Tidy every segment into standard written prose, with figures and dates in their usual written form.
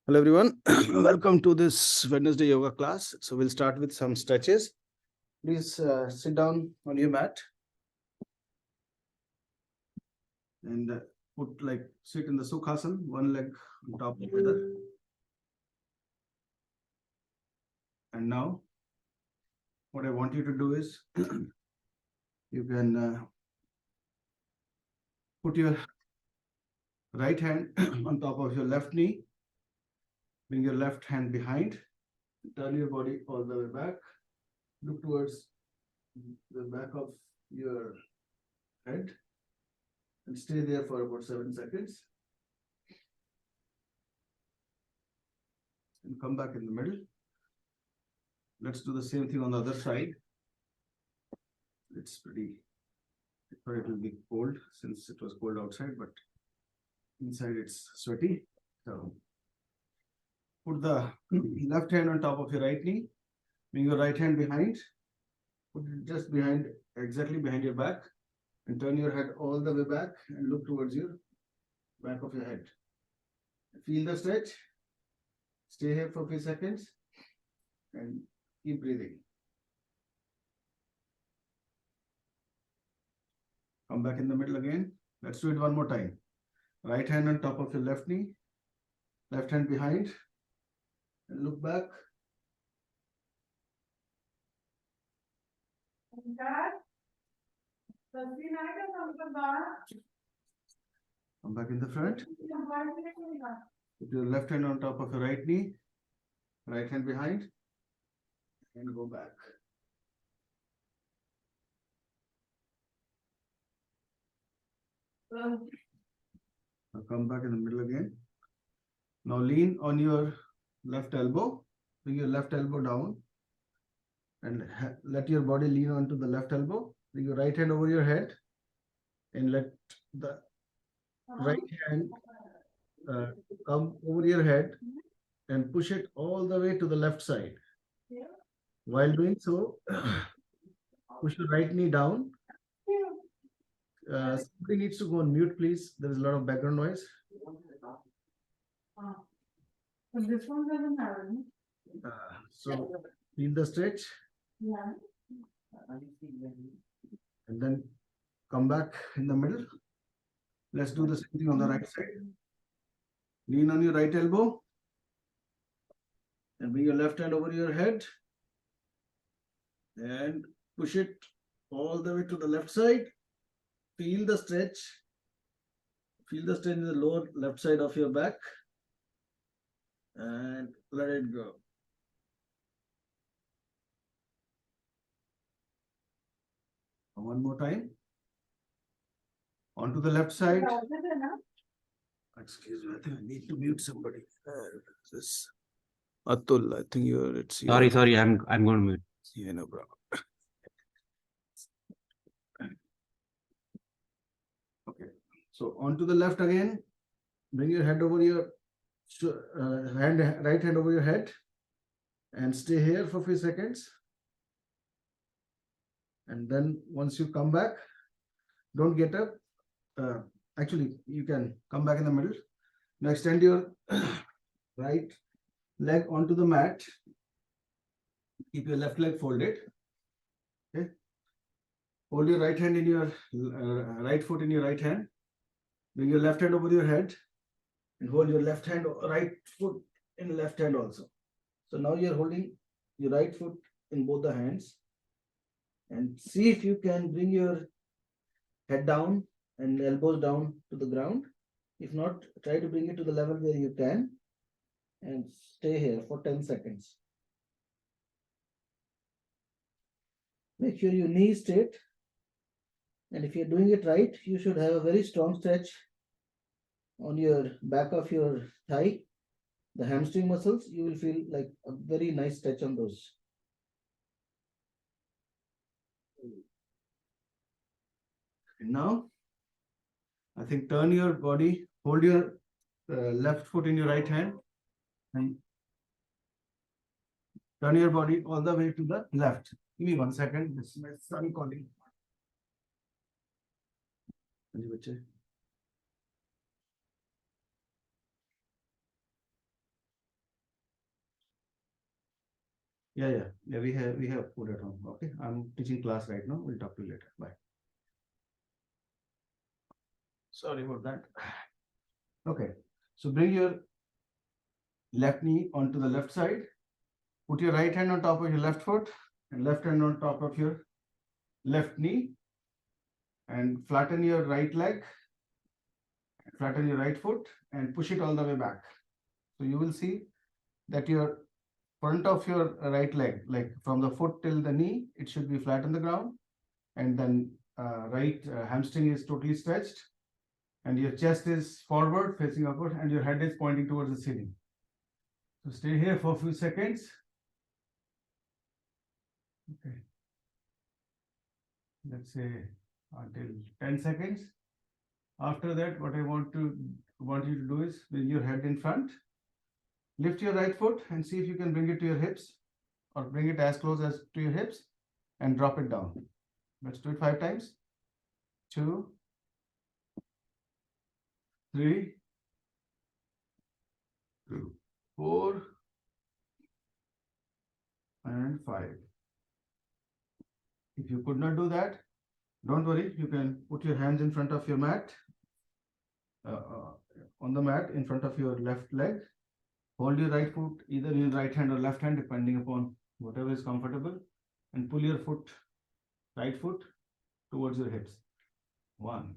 Hello everyone, welcome to this Wednesday yoga class. So we'll start with some stretches. Please sit down on your mat and sit in the Sukhasana, one leg on top of the other. And now what I want you to do is you can put your right hand on top of your left knee, bring your left hand behind, turn your body all the way back, look towards the back of your head and stay there for about 7 seconds. And come back in the middle. Let's do the same thing on the other side. It will be cold since it was cold outside, but inside it's sweaty. So put the left hand on top of your right knee, bring your right hand behind, put it just behind, exactly behind your back, and turn your head all the way back and look towards your back of your head. Feel the stretch. Stay here for a few seconds and keep breathing. Come back in the middle again. Let's do it one more time. Right hand on top of your left knee, left hand behind, and look back. Come back in the front. Put your left hand on top of your right knee, right hand behind, and go back. Now come back in the middle again. Now lean on your left elbow. Bring your left elbow down and let your body lean onto the left elbow. Bring your right hand over your head and let the right hand come over your head and push it all the way to the left side. While doing so, push your right knee down. Somebody needs to go on mute, please. There is a lot of background noise. This one doesn't have any. So feel the stretch. Yeah. And then come back in the middle. Let's do the same thing on the right side. Lean on your right elbow and bring your left hand over your head and push it all the way to the left side. Feel the stretch. Feel the stretch in the lower left side of your back and let it go. One more time. Onto the left side. Excuse me, I think I need to mute somebody. This Atul, I think it's Sorry, I'm going to mute. Yeah, no problem. Okay, so onto the left again. Bring your head over your right hand over your head and stay here for a few seconds. And then once you come back, don't get up. Actually, you can come back in the middle. Now extend your right leg onto the mat. Keep your left leg folded. Okay. Hold your right hand in your right foot in your right hand. Bring your left hand over your head and hold your right foot in left hand also. So now you're holding your right foot in both the hands and see if you can bring your head down and elbows down to the ground. If not, try to bring it to the level where you can and stay here for 10 seconds. Make sure your knee is straight. And if you're doing it right, you should have a very strong stretch on your back of your thigh, the hamstring muscles. You will feel like a very nice stretch on those. And now, I think turn your body, hold your left foot in your right hand and turn your body all the way to the left. Give me 1 second. This is my son calling. Yeah. We have food at home. Okay. I'm teaching class right now. We'll talk to you later. Bye. Sorry about that. Okay. So bring your left knee onto the left side. Put your right hand on top of your left foot and left hand on top of your left knee, and flatten your right leg, flatten your right foot and push it all the way back. So you will see that your front of your right leg, like from the foot till the knee, it should be flat on the ground, and then right hamstring is totally stretched, and your chest is forward facing upward, and your head is pointing towards the ceiling. So stay here for a few seconds. Okay. Let's say until 10 seconds. After that, what I want you to do is bring your head in front, lift your right foot and see if you can bring it to your hips, or bring it as close as to your hips, and drop it down. Let's do it 5 times. 2, 3, 4, and 5. If you could not do that, don't worry. You can put your hands in front of your mat, on the mat in front of your left leg. Hold your right foot either in right hand or left hand, depending upon whatever is comfortable, and pull your right foot towards your hips. 1,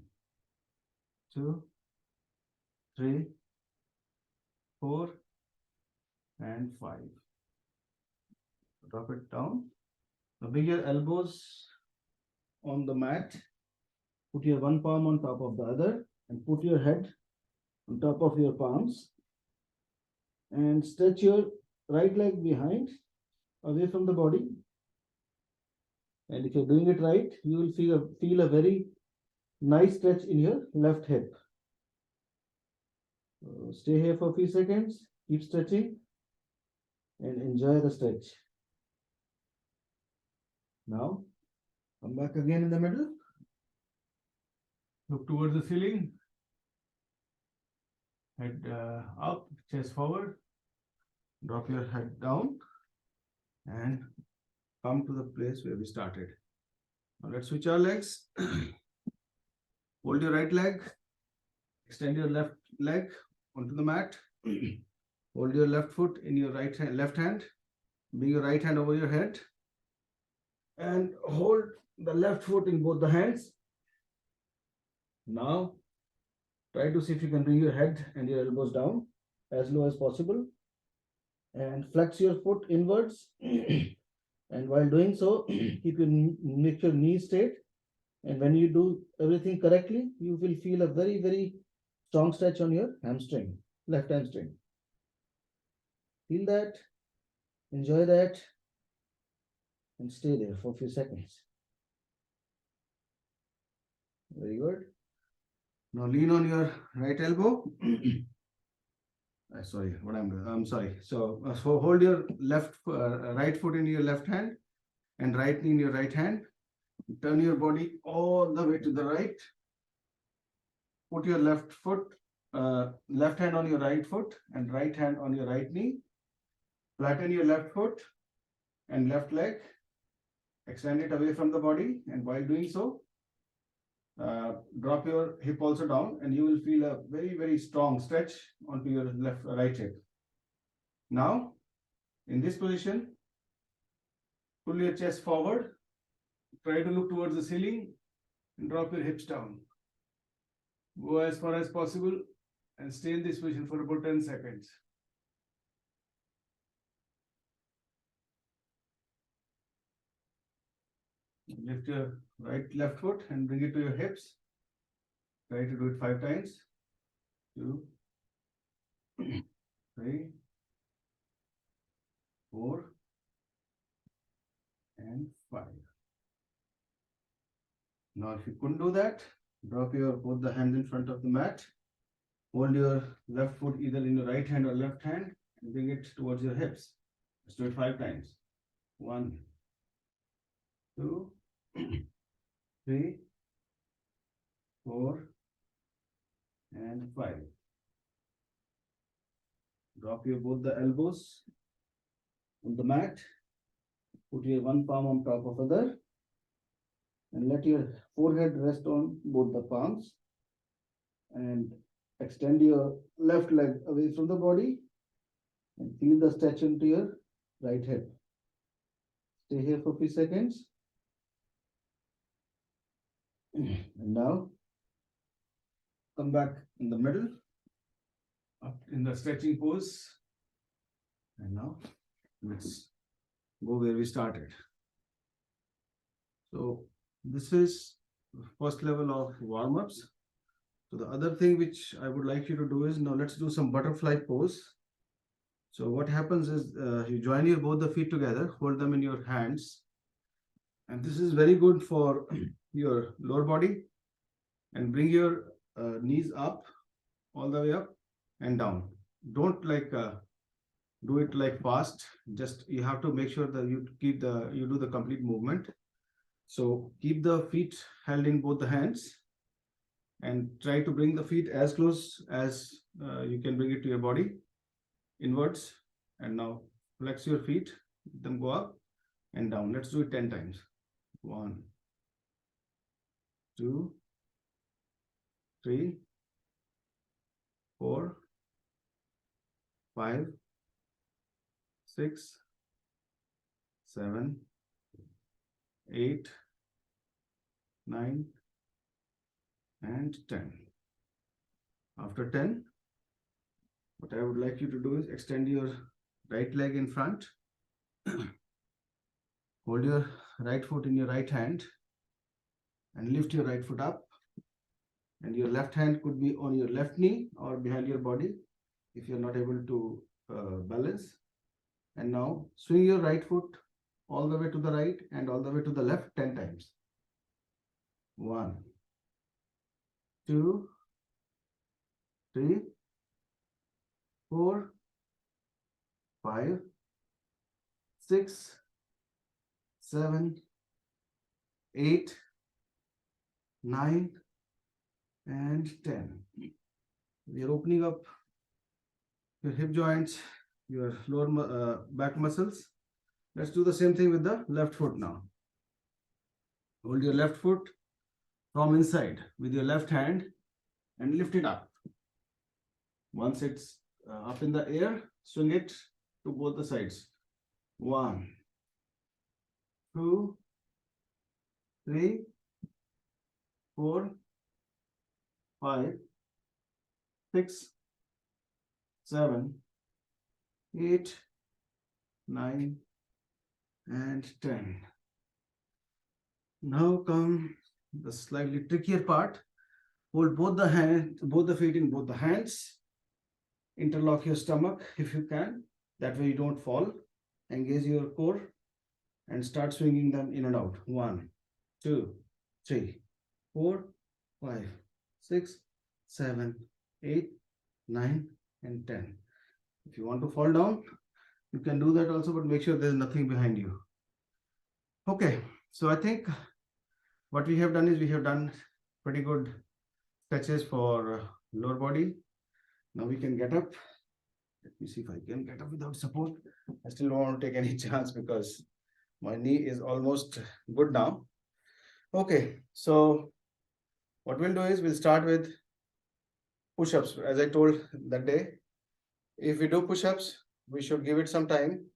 2, 3, 4, and 5. Drop it down. Now bring your elbows on the mat. Put your one palm on top of the other and put your head on top of your palms. And stretch your right leg behind, away from the body. And if you're doing it right, you will feel a very nice stretch in your left hip. So stay here for a few seconds, keep stretching, and enjoy the stretch. Now, come back again in the middle. Look towards the ceiling. Head up, chest forward. Drop your head down and come to the place where we started. Now let's switch our legs. Hold your right leg. Extend your left leg onto the mat. Hold your left foot in your left hand. Bring your right hand over your head. And hold the left foot in both the hands. Now, try to see if you can bring your head and your elbows down as low as possible. And flex your foot inwards. And while doing so, make your knees straight. And when you do everything correctly, you will feel a very, very strong stretch on your hamstring, left hamstring. Feel that, enjoy that, and stay there for a few seconds. Very good. Now lean on your right elbow. Sorry, what I'm doing. I'm sorry. So hold your right foot in your left hand and right knee in your right hand. Turn your body all the way to the right. Put your left hand on your right foot and right hand on your right knee. Flatten your left foot and left leg. Extend it away from the body, and while doing so, drop your hip also down, and you will feel a very, very strong stretch onto your right hip. Now, in this position, pull your chest forward, try to look towards the ceiling, and drop your hips down. Go as far as possible and stay in this position for about 10 seconds. Lift your left foot and bring it to your hips. Try to do it 5 times. 2, 3, 4, and 5. Now, if you couldn't do that, drop both the hands in front of the mat. Hold your left foot either in your right hand or left hand and bring it towards your hips. Let's do it 5 times. 1, 2, 3, 4, and 5. Drop both the elbows on the mat Put your one palm on top of other and let your forehead rest on both the palms and extend your left leg away from the body and feel the stretch into your right hip. Stay here for a few seconds. And now come back in the middle, up in the stretching pose. And now let's go where we started. So this is the first level of warm-ups. So the other thing which I would like you to do is, now let's do some butterfly pose. So what happens is you join your both the feet together, hold them in your hands. And this is very good for your lower body, and bring your knees up, all the way up and down. Don't do it like fast. Just you have to make sure that you do the complete movement. So keep the feet held in both the hands and try to bring the feet as close as you can bring it to your body, inwards. And now flex your feet, let them go up and down. Let's do it 10 times. 1, 2, 3, 4, 5, 6, 7, 8, 9, and 10. After 10, what I would like you to do is extend your right leg in front. Hold your right foot in your right hand and lift your right foot up. And your left hand could be on your left knee or behind your body if you're not able to balance. And now swing your right foot all the way to the right and all the way to the left 10 times. 1, 2, 3, 4, 5, 6, 7, 8, 9, and 10. We are opening up your hip joints, your lower back muscles. Let's do the same thing with the left foot now. Hold your left foot from inside with your left hand and lift it up. Once it's up in the air, swing it to both the sides. 1, 2, 3, 4, 5, 6, 7, 8, 9, and 10. Now come the slightly trickier part. Hold both the feet in both the hands. Interlock your stomach if you can. That way you don't fall. Engage your core and start swinging them in and out. 1, 2, 3, 4, 5, 6, 7, 8, 9, and 10. If you want to fall down, you can do that also, but make sure there's nothing behind you. Okay, so I think what we have done is we have done pretty good stretches for lower body. Now we can get up. Let me see if I can get up without support. I still don't want to take any chance because my knee is almost good now. Okay, so what we'll do is we'll start with push-ups. As I told that day, if we do push-ups, we should give it some time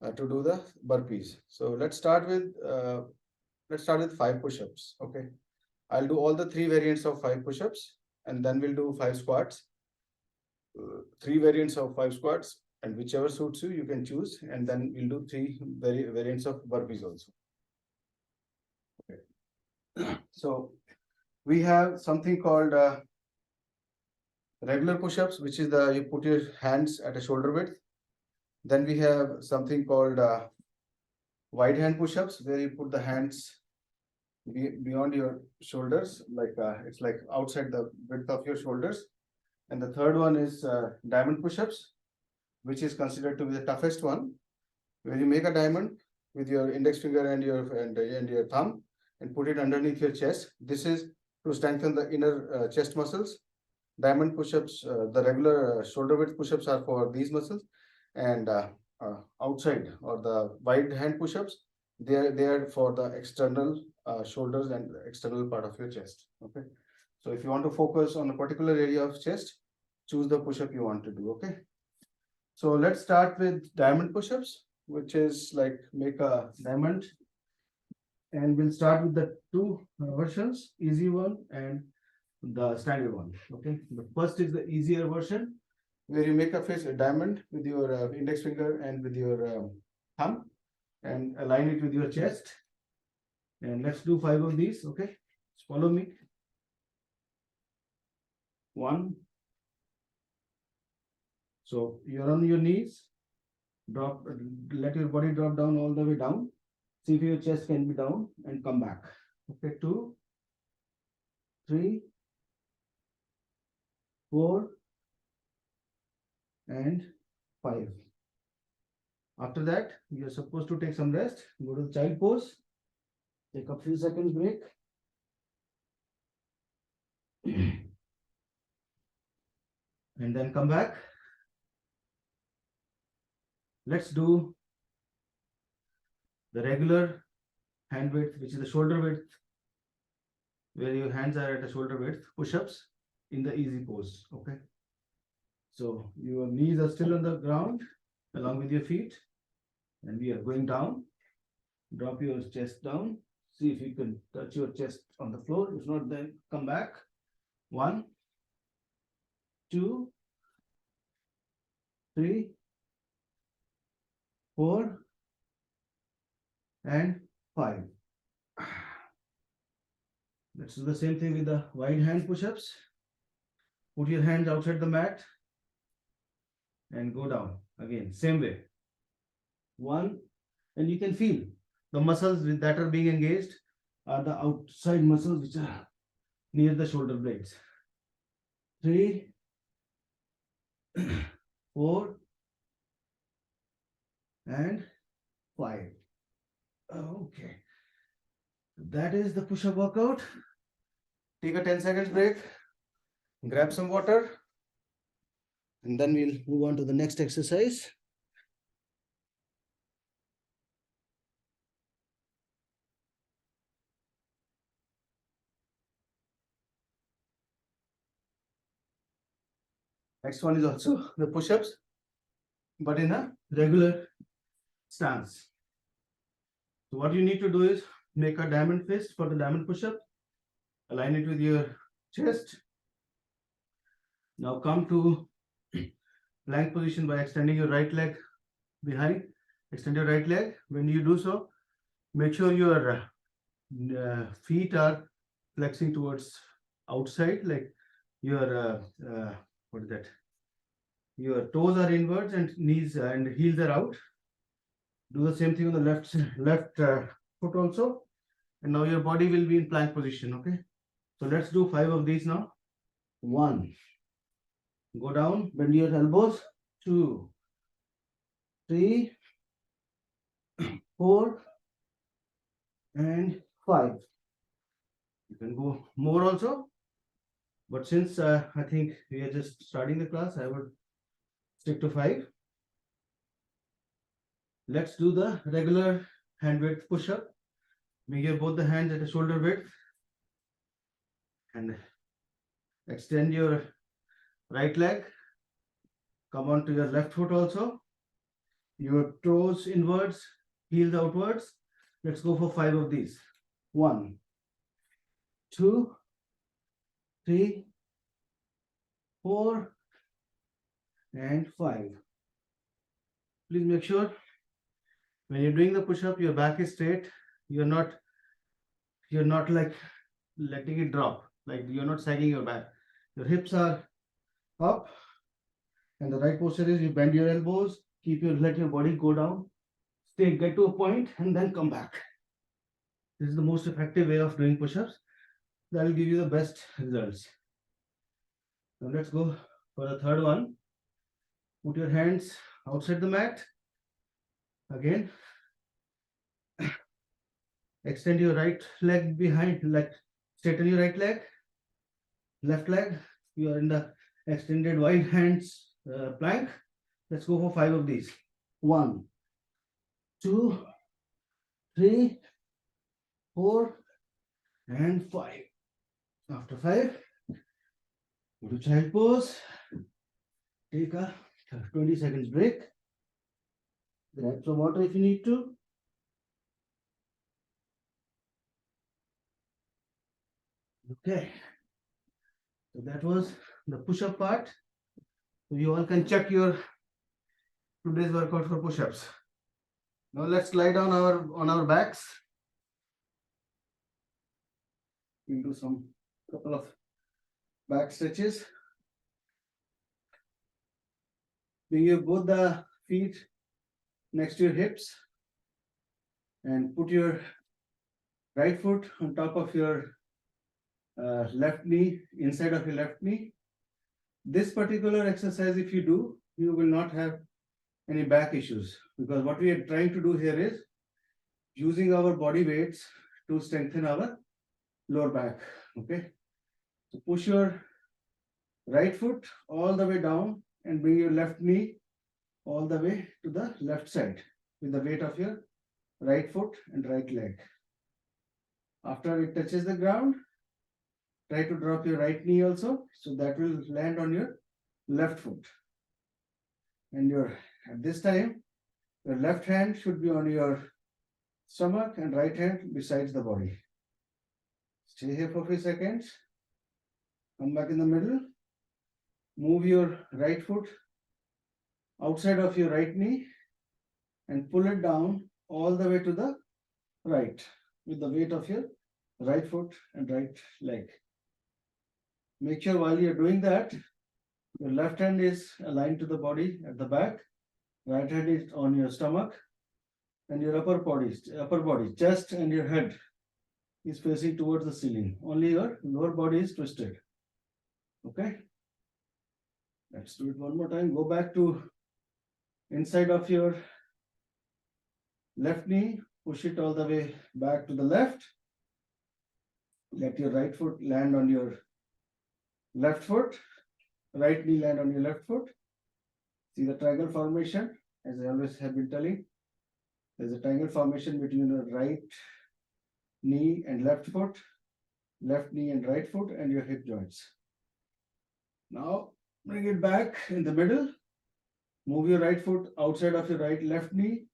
to do the burpees. So let's start with 5 push-ups. Okay, I'll do all the 3 variants of 5 push-ups, and then we'll do 5 squats. 3 variants of 5 squats, and whichever suits you, you can choose. And then we'll do 3 variants of burpees also. Okay. So we have something called regular push-ups, which is you put your hands at a shoulder width. Then we have something called wide hand push-ups, where you put the hands beyond your shoulders, like it's like outside the width of your shoulders. And the third one is diamond push-ups, which is considered to be the toughest one, where you make a diamond with your index finger and your thumb and put it underneath your chest. This is to strengthen the inner chest muscles. Diamond push-ups, the regular shoulder width push-ups are for these muscles, and outside or the wide hand push-ups, they are for the external shoulders and the external part of your chest. Okay. So if you want to focus on a particular area of chest, choose the push-up you want to do. Okay. So let's start with diamond push-ups, which is like make a diamond, and we'll start with the two versions, easy one and the standard one. Okay. The first is the easier version, where you make a face a diamond with your index finger and with your thumb, and align it with your chest. And let's do 5 of these. Okay, just follow me. 1. So you're on your knees, drop, let your body drop down all the way down. See if your chest can be down and come back. Okay, 2, 3, 4, and 5. After that, you're supposed to take some rest. Go to the child pose. Take a few seconds break. And then come back. Let's do the regular hand width, which is the shoulder width, where your hands are at a shoulder width, push-ups in the easy pose. Okay. So your knees are still on the ground along with your feet, and we are going down. Drop your chest down. See if you can touch your chest on the floor. If not, then come back. 1, 2, 3, 4, and 5. Let's do the same thing with the wide hand push-ups. Put your hands outside the mat and go down again, same way. 1, and you can feel the muscles that are being engaged are the outside muscles which are near the shoulder blades. 3, 4, and 5. Okay, that is the push-up workout. Take a 10 seconds break, grab some water, and then we'll move on to the next exercise. Next one is also the push-ups, but in a regular stance. So what you need to do is make a diamond fist for the diamond push-up. Align it with your chest. Now come to plank position by extending your right leg behind. Extend your right leg. When you do so, make sure your feet are flexing towards outside, like your what is that? Your toes are inwards and knees and heels are out. Do the same thing on the left foot also. And now your body will be in plank position. Okay. So let's do 5 of these now. 1. Go down, bend your elbows. 2, 3, 4, and 5. You can go more also, but since I think we are just starting the class, I would stick to 5. Let's do the regular hand width push-up. Make both the hands at a shoulder width and extend your right leg. Come on to your left foot also. Your toes inwards, heels outwards. Let's go for 5 of these. 1, 2, 3, 4, and 5. Please make sure when you're doing the push-up, your back is straight. You're not like letting it drop. Like you're not sagging your back. Your hips are up, and the right posture is you bend your elbows, let your body go down, get to a point, and then come back. This is the most effective way of doing push-ups. That will give you the best results. Now let's go for the third one. Put your hands outside the mat. Again, extend your right leg behind, like straighten your right leg, left leg. You are in the extended wide hands plank. Let's go for 5 of these. 1, 2, 3, 4, and 5. After 5, go to child pose. Take a 20 seconds break. Grab some water if you need to. Okay. So that was the push-up part. So you all can check your today's workout for push-ups. Now let's lie down on our backs. We'll do some couple of back stretches. Bring your both the feet next to your hips and put your right foot on top of your left knee, inside of your left knee. This particular exercise, if you do, you will not have any back issues, because what we are trying to do here is using our body weights to strengthen our lower back. Okay, so push your right foot all the way down and bring your left knee all the way to the left side with the weight of your right foot and right leg. After it touches the ground, try to drop your right knee also, so that will land on your left foot. And at this time, your left hand should be on your stomach and right hand besides the body. Stay here for a few seconds. Come back in the middle. Move your right foot outside of your right knee and pull it down all the way to the right with the weight of your right foot and right leg. Make sure while you're doing that, your left hand is aligned to the body at the back, right hand is on your stomach, and your upper body, chest and your head is facing towards the ceiling. Only your lower body is twisted. Okay? Let's do it one more time. Go back to inside of your left knee, push it all the way back to the left. Let your right foot land on your left foot, right knee land on your left foot. See the triangle formation, as I always have been telling. There's a triangle formation between your right knee and left foot, left knee and right foot, and your hip joints. Now bring it back in the middle. Move your right foot outside of your left knee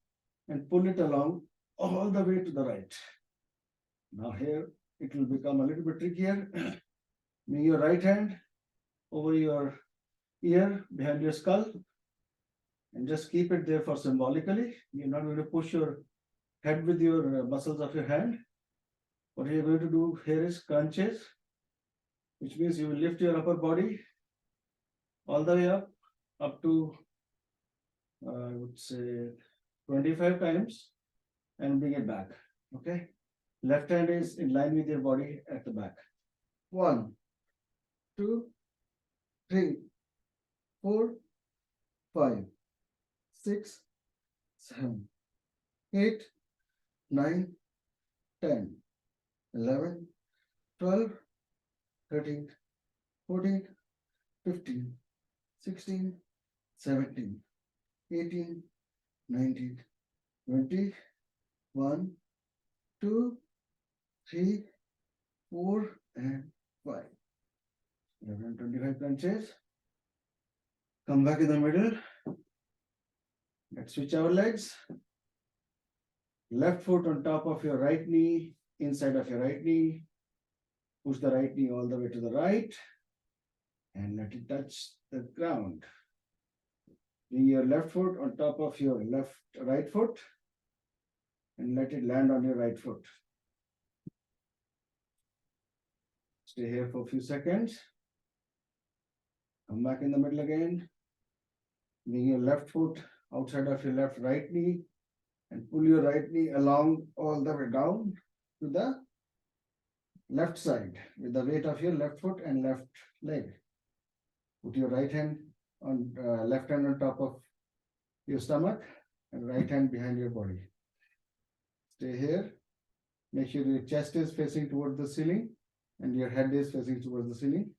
and pull it along all the way to the right. Now here it will become a little bit trickier. Bring your right hand over your ear behind your skull and just keep it there for symbolically. You're not going to push your head with your muscles of your hand. What you're going to do here is crunches, which means you will lift your upper body all the way up to I would say 25 times and bring it back. Okay, left hand is in line with your body at the back. 1, 2, 3, 4, 5, 6, 7, 8, 9, 10, 11, 12, 13, 14, 15, 16, 17, 18, 19, 20, 1, 2, 3, 4, and 5. 25 crunches. Come back in the middle. Let's switch our legs. Left foot on top of your right knee, inside of your right knee. Push the right knee all the way to the right and let it touch the ground. Bring your left foot on top of your right foot and let it land on your right foot. Stay here for a few seconds. Come back in the middle again. Bring your left foot outside of your right knee and pull your right knee along all the way down to the left side with the weight of your left foot and left leg. Put your left hand on top of your stomach and right hand behind your body. Stay here. Make sure your chest is facing towards the ceiling and your head is facing towards the ceiling,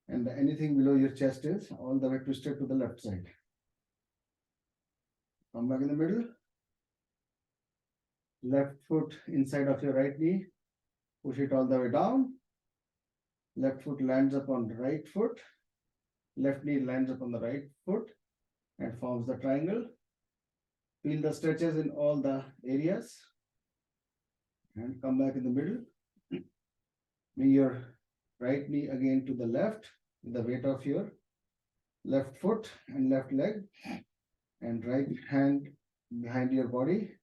and anything below your chest is all the way twisted to the left side. Come back in the middle. Left foot inside of your right knee. Push it all the way down. Left foot lands upon the right foot. Left knee lands upon the right foot and forms the triangle. Feel the stretches in all the areas. And come back in the middle. Bring your right knee again to the left with the weight of your left foot and left leg. And right hand behind your body.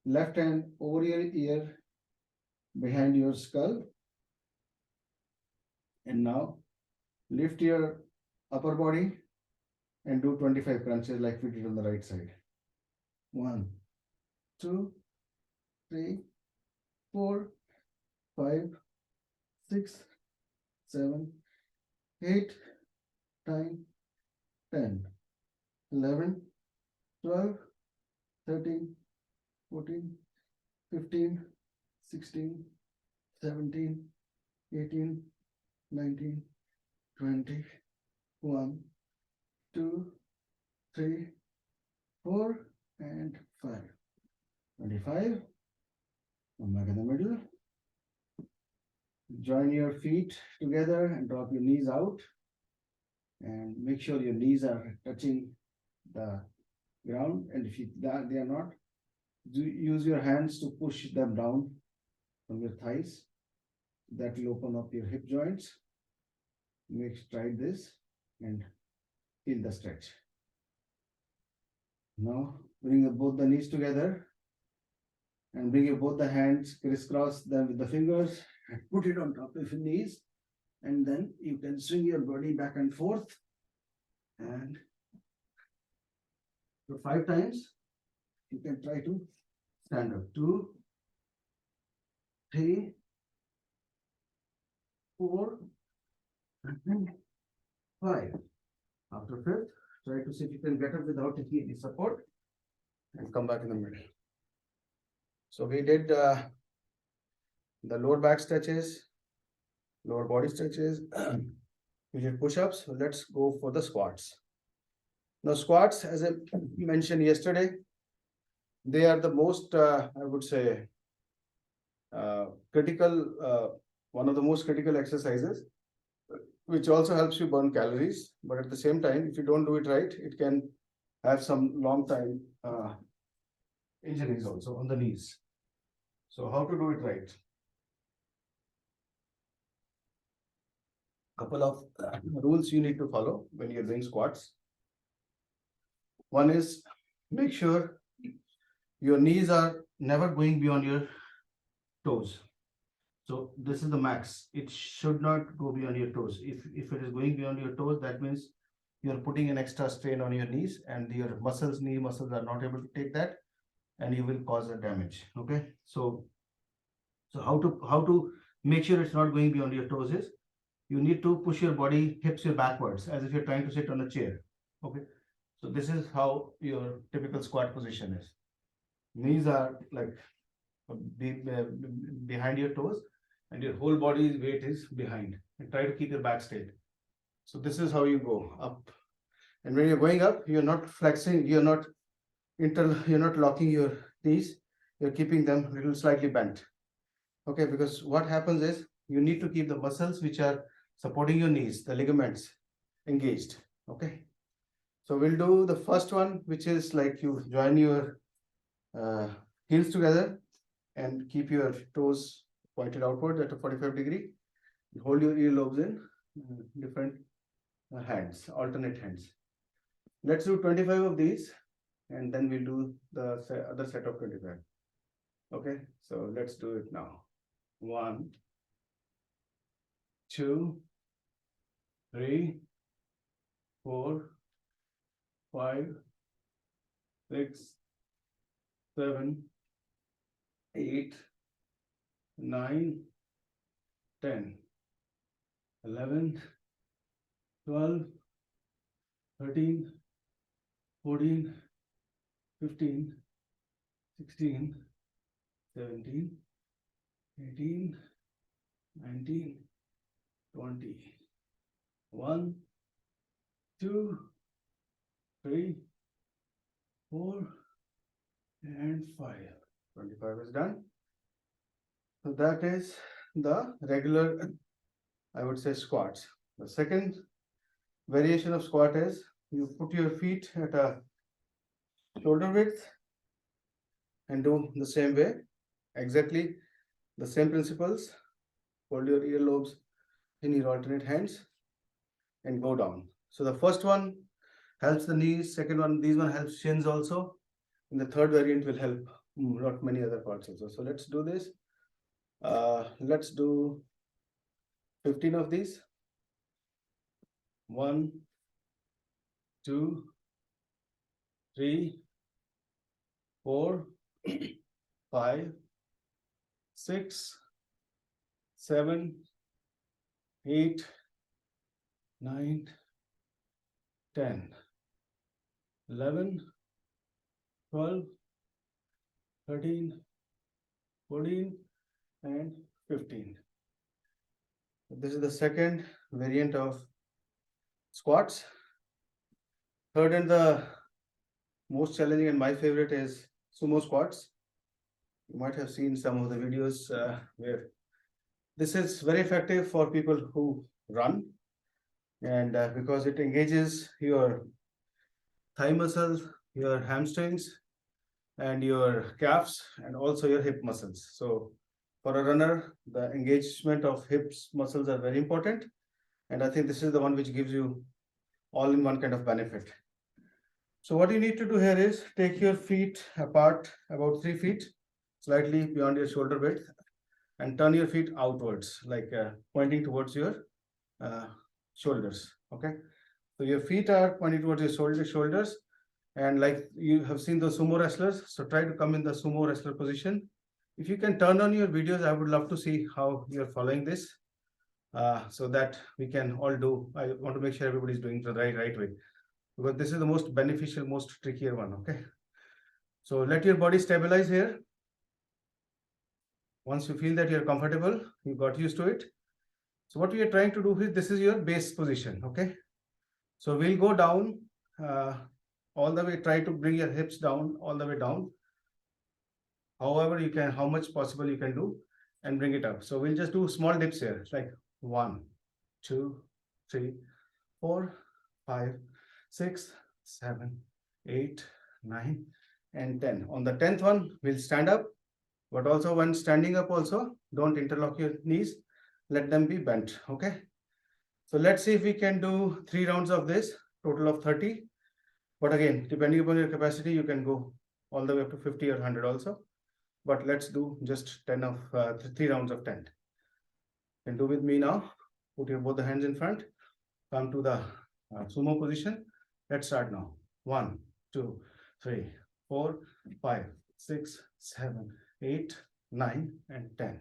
Left hand over your ear behind your skull. And now lift your upper body and do 25 crunches like we did on the right side. 1, 2, 3, 4, 5, 6, 7, 8, 9, 10, 11, 12, 13, 14, 15, 16, 17, 18, 19, 20, 1, 2, 3, 4, and 5. 25. Come back in the middle. Join your feet together and drop your knees out. And make sure your knees are touching the ground. And if they are not, use your hands to push them down from your thighs. That will open up your hip joints. Try this and feel the stretch. Now bring both the knees together and bring both the hands, crisscross them with the fingers and put it on top of your knees. And then you can swing your body back and forth. And for 5 times, you can try to stand up. 2, 3, 4, and 5. After 5th, try to see if you can get up without taking any support and come back in the middle. So we did the lower back stretches, lower body stretches. We did push-ups. So let's go for the squats. Now squats, as I mentioned yesterday, they are the most, I would say, critical, one of the most critical exercises, which also helps you burn calories. But at the same time, if you don't do it right, it can have some long time injuries also on the knees. So how to do it right? Couple of rules you need to follow when you're doing squats. One is make sure your knees are never going beyond your toes. So this is the max. It should not go beyond your toes. If it is going beyond your toes, that means you're putting an extra strain on your knees and your knee muscles are not able to take that and you will cause a damage. Okay. So how to make sure it's not going beyond your toes is you need to push your body hips backwards as if you're trying to sit on a chair. Okay. So this is how your typical squat position is. Knees are like behind your toes and your whole body's weight is behind, and try to keep your back straight. So this is how you go up. And when you're going up, you're not flexing, you're not locking your knees, you're keeping them a little slightly bent. Okay, because what happens is you need to keep the muscles which are supporting your knees, the ligaments, engaged. Okay. So we'll do the first one, which is like you join your heels together and keep your toes pointed outward at a 45 degree. You hold your earlobes in different hands, alternate hands. Let's do 25 of these and then we'll do the other set of 25. Okay, so let's do it now. 1, 2, 3, 4, 5, 6, 7, 8, 9, 10, 11, 12, 13, 14, 15, 16, 17, 18, 19, 20. 1, 2, 3, 4 and 5. 25 is done. So that is the regular, I would say, squats. The second variation of squat is you put your feet at a shoulder width and do the same way, exactly the same principles. Hold your earlobes in your alternate hands and go down. So the first one helps the knees, second one, these one helps shins also, and the third variant will help not many other parts also. So let's do this. Let's do 15 of these. 1, 2, 3, 4, 5, 6, 7, 8, 9, 10, 11, 12, 13, 14, and 15. This is the second variant of squats. Third and the most challenging and my favorite is sumo squats. You might have seen some of the videos where this is very effective for people who run, and because it engages your thigh muscles, your hamstrings, and your calves, and also your hip muscles. So for a runner, the engagement of hips muscles are very important, and I think this is the one which gives you all in one kind of benefit. So what you need to do here is take your feet apart about 3 feet, slightly beyond your shoulder width, and turn your feet outwards, like pointing towards your shoulders. Okay, so your feet are pointing towards your shoulders, and like you have seen the sumo wrestlers, so try to come in the sumo wrestler position. If you can turn on your videos, I would love to see how you're following this, so that we can all do. I want to make sure everybody's doing the right way, because this is the most beneficial, most trickier one. Okay, so let your body stabilize here. Once you feel that you're comfortable, you got used to it. So what we are trying to do is, this is your base position. Okay, so we'll go down all the way. Try to bring your hips down all the way down. However you can, how much possible you can do, and bring it up. So we'll just do small dips here, like 1, 2, 3, 4, 5, 6, 7, 8, 9, and 10. On the 10th one, we'll stand up, but also when standing up also, don't interlock your knees, let them be bent. Okay, so let's see if we can do 3 rounds of this, total of 30. But again, depending upon your capacity, you can go all the way up to 50 or 100 also. But let's do just 10 of 3 rounds of 10. And do with me now. Put your both the hands in front. Come to the sumo position. Let's start now. 1, 2, 3, 4, 5, 6, 7, 8, 9, and 10.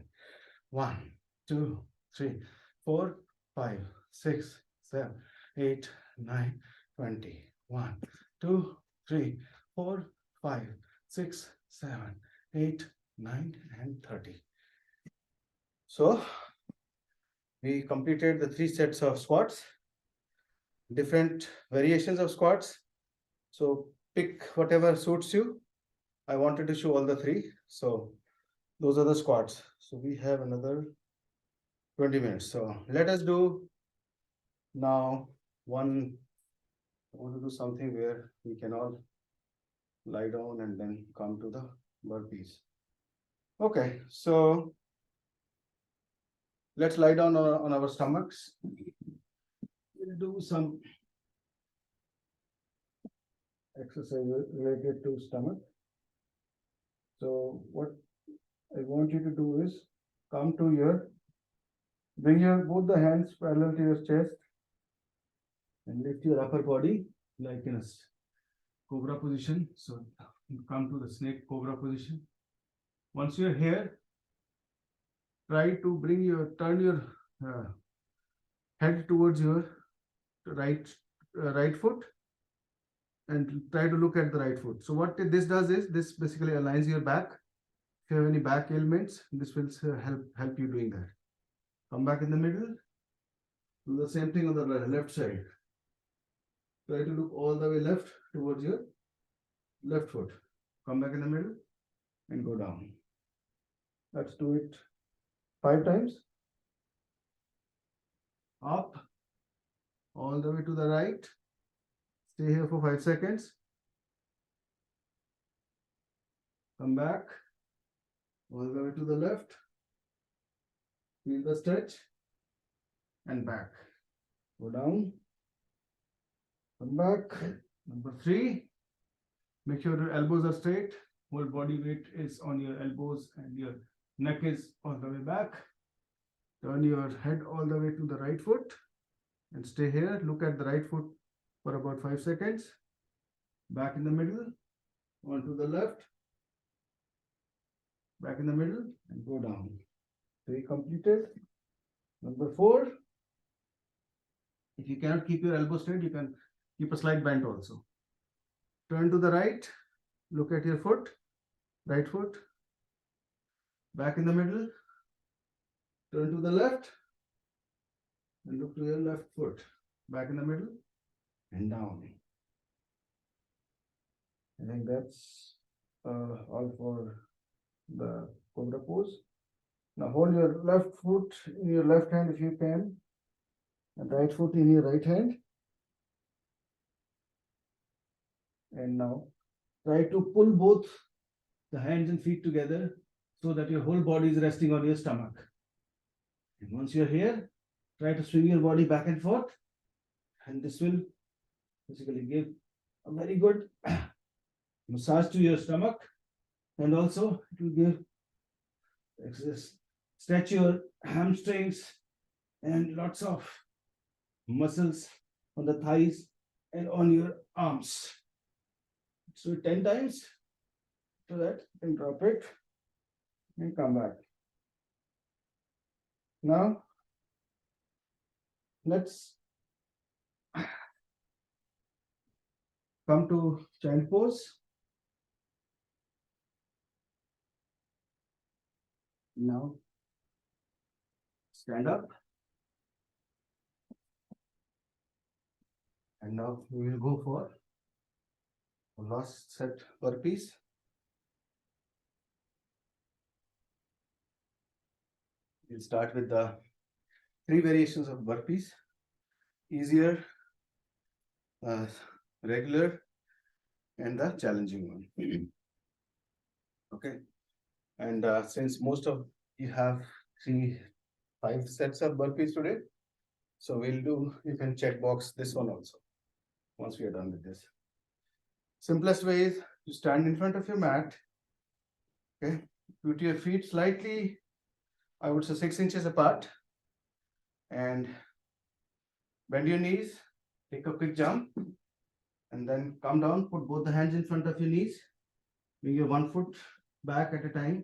1, 2, 3, 4, 5, 6, 7, 8, 9, 20. 1, 2, 3, 4, 5, 6, 7, 8, 9, and 30. So we completed the 3 sets of squats, different variations of squats. So pick whatever suits you. I wanted to show all the 3. So those are the squats. So we have another 20 minutes. So let us do now one. I want to do something where we can all lie down and then come to the burpees. Okay, so let's lie down on our stomachs. We'll do some exercise related to stomach. So what I want you to do is come to your, bring your both the hands parallel to your chest, and lift your upper body like in a cobra position. So you come to the snake cobra position. Once you're here, try to turn your head towards your right foot, and try to look at the right foot. So what this does is, this basically aligns your back. If you have any back ailments, this will help you doing that. Come back in the middle. Do the same thing on the left side. Try to look all the way left towards your left foot. Come back in the middle and go down. Let's do it 5 times. Up, all the way to the right. Stay here for 5 seconds. Come back, all the way to the left. Feel the stretch and back. Go down. Come back. Number 3. Make sure your elbows are straight. Whole body weight is on your elbows and your neck is all the way back. Turn your head all the way to the right foot and stay here. Look at the right foot for about 5 seconds. Back in the middle, onto the left. Back in the middle and go down. 3 completed. Number 4. If you cannot keep your elbow straight, you can keep a slight bend also. Turn to the right. Look at your foot. Right foot. Back in the middle. Turn to the left. And look to your left foot. Back in the middle. And down. I think that's all for the cobra pose. Now hold your left foot in your left hand if you can, and right foot in your right hand. And now try to pull both the hands and feet together so that your whole body is resting on your stomach. And once you're here, try to swing your body back and forth, and this will basically give a very good massage to your stomach, and also it will give exercise, stretch your hamstrings and lots of muscles on the thighs and on your arms. So 10 times. So that you can drop it and come back. Now let's come to child pose. Now stand up. And now we will go for last set burpees. We'll start with the 3 variations of burpees: easier, regular, and the challenging one. Okay, and since most of you have 5 sets of burpees today, so you can check box this one also once we are done with this. Simplest way is to stand in front of your mat. Okay, put your feet slightly, I would say 6 inches apart, and bend your knees, take a quick jump, and then come down, put both the hands in front of your knees, bring your 1 foot back at a time,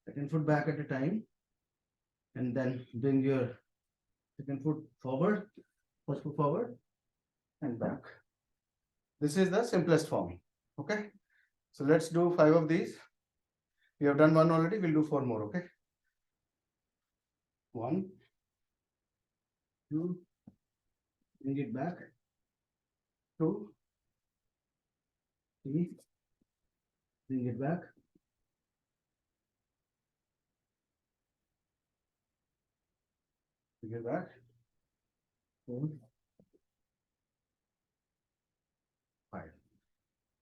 second foot back at a time, and then bring your second foot forward, first foot forward, and back. This is the simplest form. Okay, so let's do 5 of these. We have done 1 already, we'll do 4 more. Okay, 1, 2, bring it back, 2, 3, bring it back, 4, 5.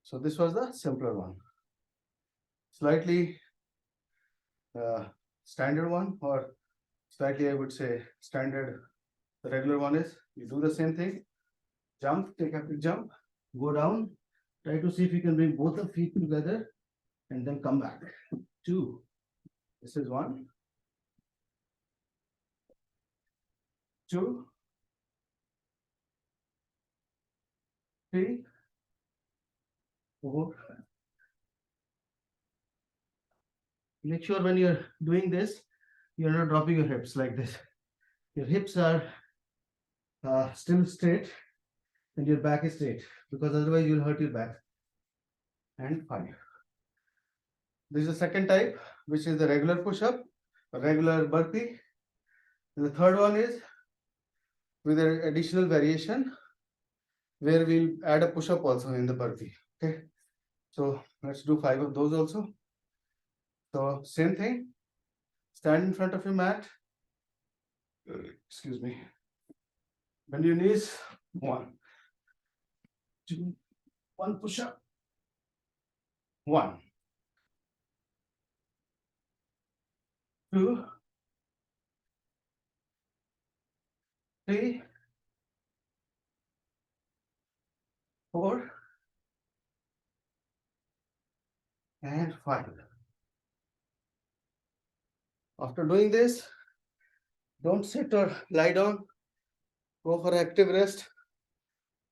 So this was the simpler one. Slightly standard one, or slightly I would say standard, the regular one is you do the same thing. Jump, take a quick jump, go down, try to see if you can bring both the feet together and then come back. 2. This is 1, 2, 3, 4. Make sure when you're doing this, you're not dropping your hips like this. Your hips are still straight and your back is straight, because otherwise you'll hurt your back. And 5. This is the second type, which is the regular push-up, a regular burpee. And the third one is with an additional variation where we'll add a push-up also in the burpee. Okay, So let's do 5 of those also. So same thing, stand in front of your mat. Excuse me. Bend your knees. 1, 2, 1 push up. 1, 2, 3, 4, and 5. After doing this, don't sit or lie down. Go for active rest.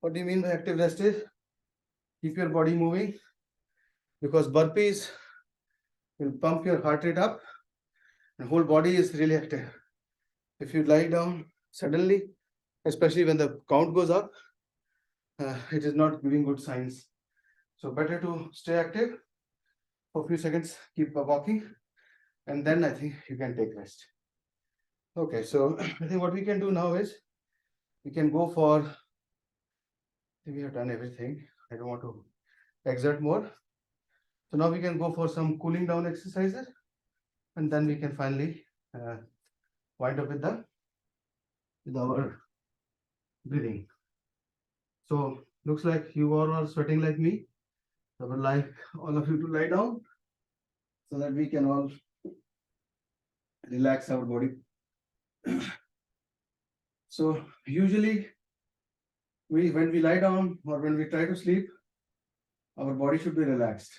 What do you mean by active rest is keep your body moving, because burpees will pump your heart rate up and whole body is really active. If you lie down suddenly, especially when the count goes up, it is not giving good signs. So better to stay active for a few seconds, keep walking, and then I think you can take rest. Okay, so I think what we can do now is we can go for, we have done everything. I don't want to exert more. So now we can go for some cooling down exercises, and then we can finally wind up with our breathing. So looks like you all are sweating like me. I would like all of you to lie down so that we can all relax our body. So usually when we lie down or when we try to sleep, our body should be relaxed.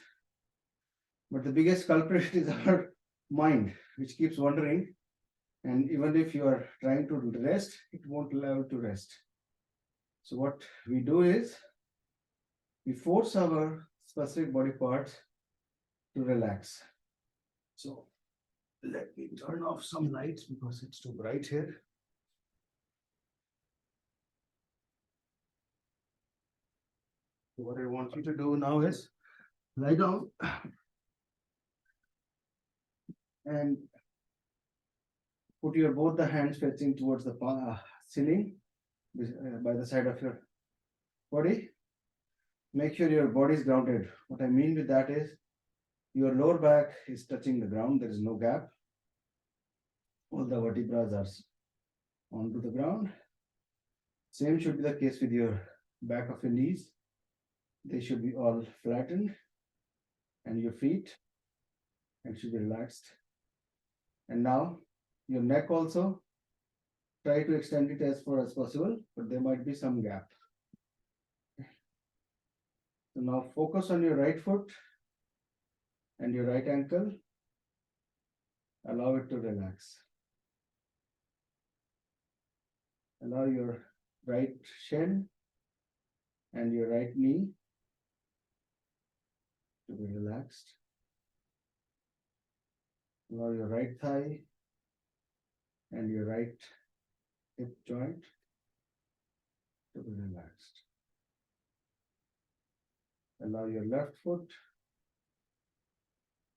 But the biggest culprit is our mind, which keeps wandering. And even if you are trying to rest, it won't allow you to rest. So what we do is we force our specific body parts to relax. So let me turn off some lights because it's too bright here. So what I want you to do now is lie down and put your both the hands facing towards the ceiling by the side of your body. Make sure your body is grounded. What I mean with that is your lower back is touching the ground. There is no gap. All the vertebrae are onto the ground. Same should be the case with your back of your knees. They should be all flattened, and your feet and should be relaxed. And now your neck also, try to extend it as far as possible, but there might be some gap. So now focus on your right foot and your right ankle. Allow it to relax. Allow your right shin and your right knee to be relaxed. Allow your right thigh and your right hip joint to be relaxed. Allow your left foot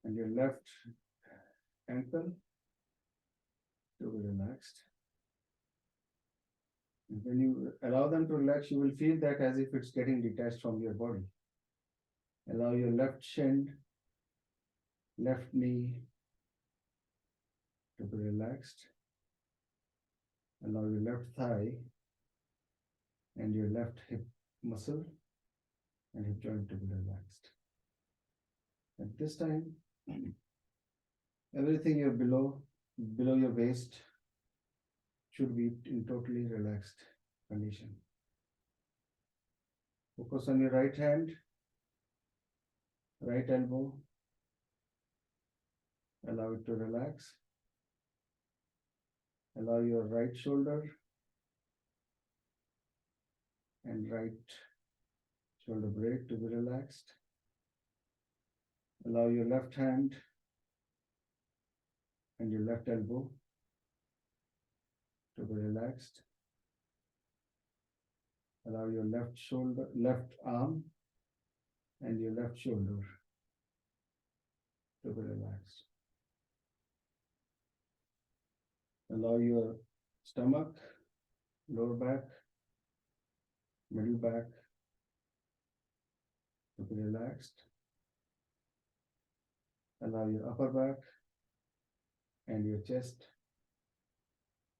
and your left ankle to be relaxed. And when you allow them to relax, you will feel that as if it's getting detached from your body. Allow your left shin, left knee to be relaxed. Allow your left thigh and your left hip muscle and hip joint to be relaxed. At this time, everything you're below your waist should be in totally relaxed condition. Focus on your right hand, right elbow. Allow it to relax. Allow your right shoulder and right shoulder blade to be relaxed. Allow your left hand and your left elbow to be relaxed. Allow your left shoulder, left arm and your left shoulder to be relaxed. Allow your stomach, lower back, middle back to be relaxed. Allow your upper back and your chest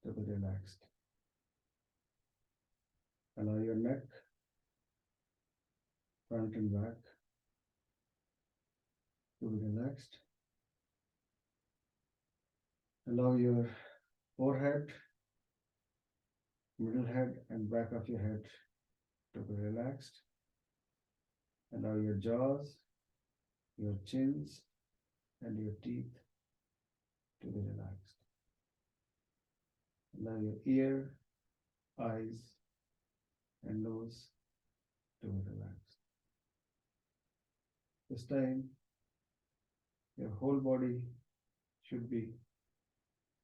to be relaxed. Allow your neck, front and back to be relaxed. Allow your forehead, middle head, and back of your head to be relaxed. Allow your jaws, your chins, and your teeth to be relaxed. Allow your ear, eyes, and nose to be relaxed. This time, your whole body should be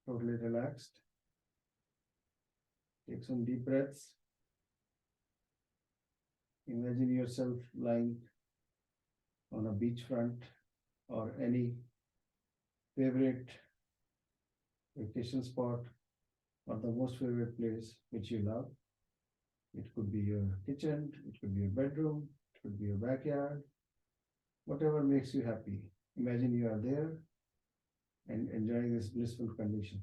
totally relaxed. Take some deep breaths. Imagine yourself lying on a beachfront or any favorite vacation spot or the most favorite place which you love. It could be your kitchen, it could be your bedroom, it could be your backyard, whatever makes you happy. Imagine you are there and enjoying this blissful condition.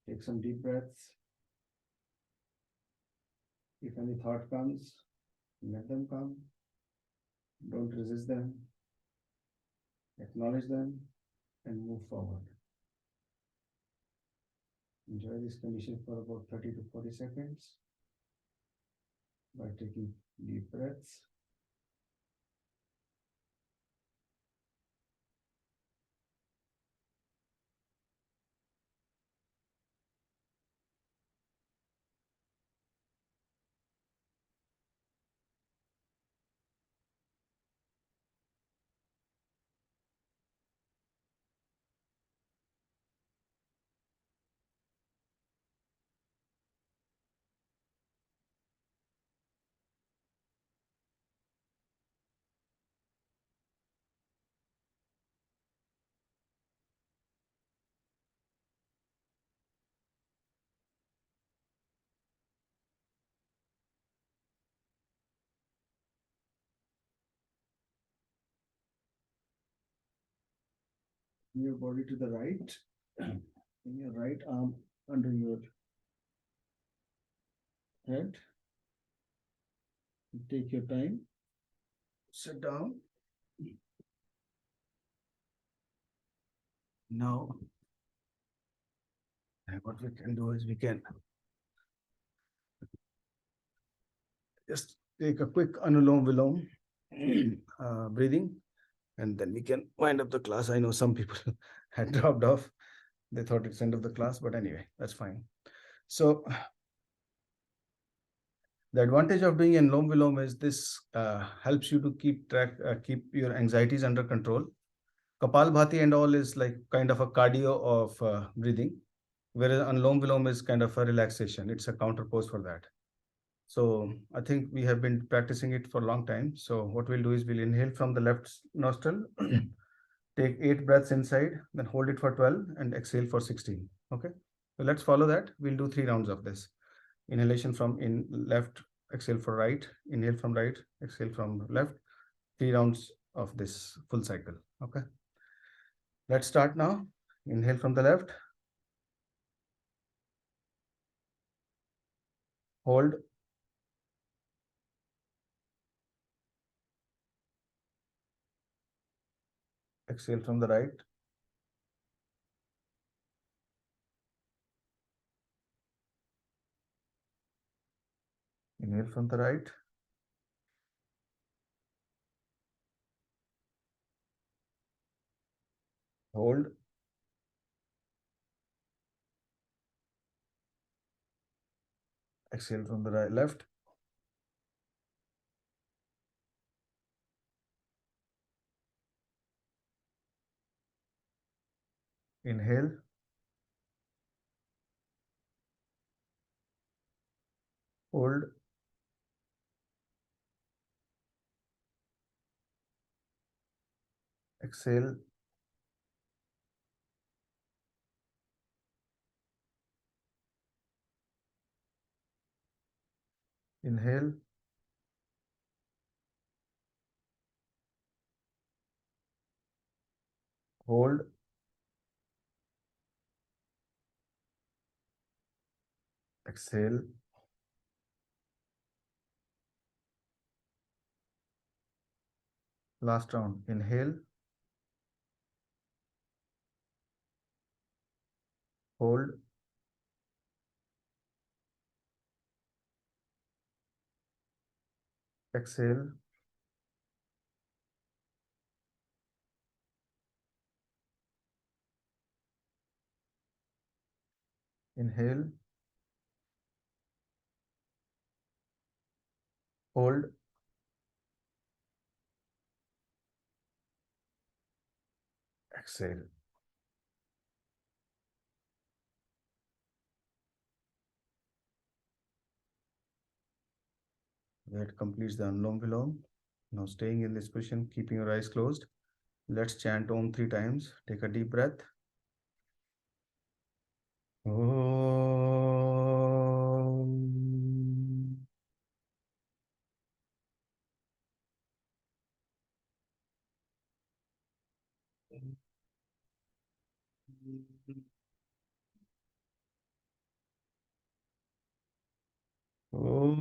Take some deep breaths. If any thought comes, let them come. Don't resist them. Acknowledge them and move forward. Enjoy this condition for about 30 to 40 seconds by taking deep breaths. Bring your body to the right. Bring your right arm under your head. Take your time. Sit down. Now, what we can do is we can just take a quick Anulom Vilom breathing, and then we can wind up the class. I know some people had dropped off. They thought it's end of the class, but anyway, that's fine. So the advantage of doing Anulom Vilom is this helps you to keep your anxieties under control. Kapalbhati and all is like kind of a cardio of breathing, whereas Anulom Vilom is kind of a relaxation. It's a counterpose for that. So I think we have been practicing it for a long time. So what we'll do is we'll inhale from the left nostril, take 8 breaths inside, then hold it for 12 and exhale for 16. Okay. So let's follow that. We'll do 3 rounds of this. Inhalation from in left, exhale for right, inhale from right, exhale from left. 3 rounds of this full cycle. Okay. Let's start now. Inhale from the left. Hold. Exhale from the right. Inhale from the right. Hold. Exhale from the right, left. Inhale. Hold. Exhale. Inhale. hold, exhale, last round, inhale, hold, exhale, inhale, hold, exhale. That completes the Anulom Vilom. Now staying in this position, keeping your eyes closed. Let's chant Om 3 times. Take a deep breath. Om. Om.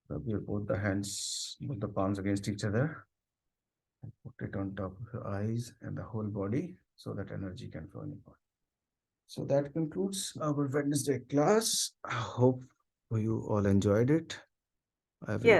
Rub your both the hands, both the palms against each other. And put it on top of your eyes and the whole body so that energy can flow in your body. So that concludes our Wednesday class. I hope you all enjoyed it. I will Yes.